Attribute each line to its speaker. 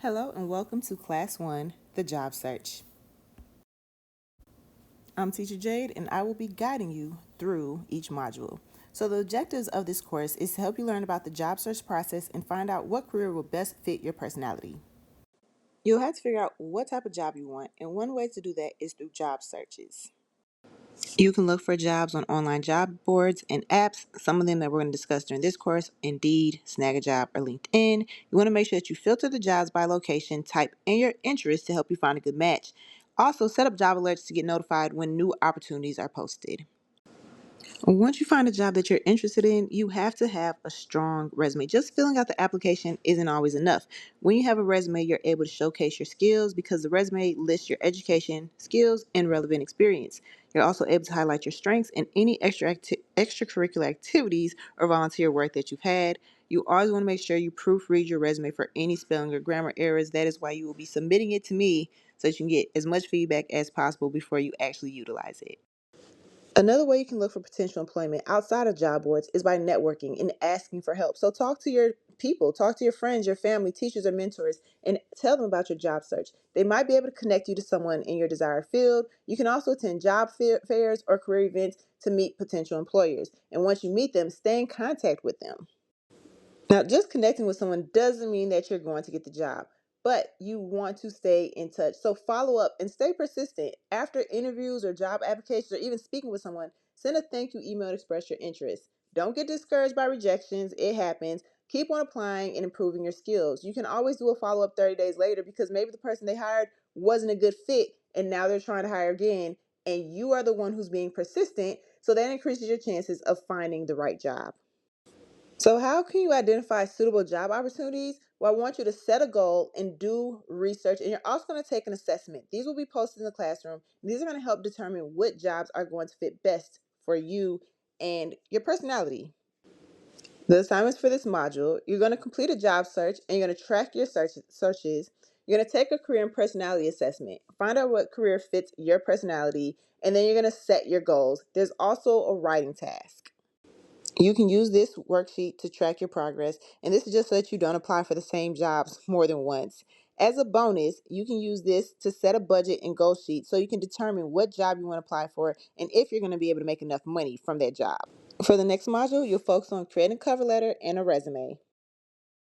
Speaker 1: Hello and welcome to Class 1, the Job Search. I'm Teacher Jade and I will be guiding you through each module. So the objectives of this course is to help you learn about the job search process and find out what career will best fit your personality. You'll have to figure out what type of job you want, and one way to do that is through job searches. You can look for jobs on online job boards and apps. Some of them that we're going to discuss during this course: Indeed, Snag a Job, or LinkedIn. You want to make sure that you filter the jobs by location, type in your interests to help you find a good match. Also, set up job alerts to get notified when new opportunities are posted. Once you find a job that you're interested in, you have to have a strong resume. Just filling out the application isn't always enough. When you have a resume, you're able to showcase your skills because the resume lists your education, skills, and relevant experience. You're also able to highlight your strengths and any extracurricular activities or volunteer work that you've had. You always want to make sure you proofread your resume for any spelling or grammar errors. That is why you will be submitting it to me so that you can get as much feedback as possible before you actually utilize it. Another way you can look for potential employment outside of job boards is by networking and asking for help. So talk to your people, talk to your friends, your family, teachers, or mentors, and tell them about your job search. They might be able to connect you to someone in your desired field. You can also attend job fairs or career events to meet potential employers. And once you meet them, stay in contact with them. Now, just connecting with someone doesn't mean that you're going to get the job, but you want to stay in touch. So follow up and stay persistent. After interviews or job applications or even speaking with someone, send a thank you email to express your interest. Don't get discouraged by rejections. It happens. Keep on applying and improving your skills. You can always do a follow up 30 days later because maybe the person they hired wasn't a good fit and now they're trying to hire again, and you are the one who's being persistent. So that increases your chances of finding the right job. So, how can you identify suitable job opportunities? Well, I want you to set a goal and do research, and you're also going to take an assessment. These will be posted in the classroom. These are going to help determine what jobs are going to fit best for you and your personality. The assignments for this module: you're going to complete a job search and you're going to track your searches. You're going to take a career and personality assessment, find out what career fits your personality, and then you're going to set your goals. There's also a writing task. You can use this worksheet to track your progress, and this is just so that you don't apply for the same jobs more than once. As a bonus, you can use this to set a budget and goal sheet so you can determine what job you want to apply for and if you're going to be able to make enough money from that job. For the next module, you'll focus on creating a cover letter and a resume.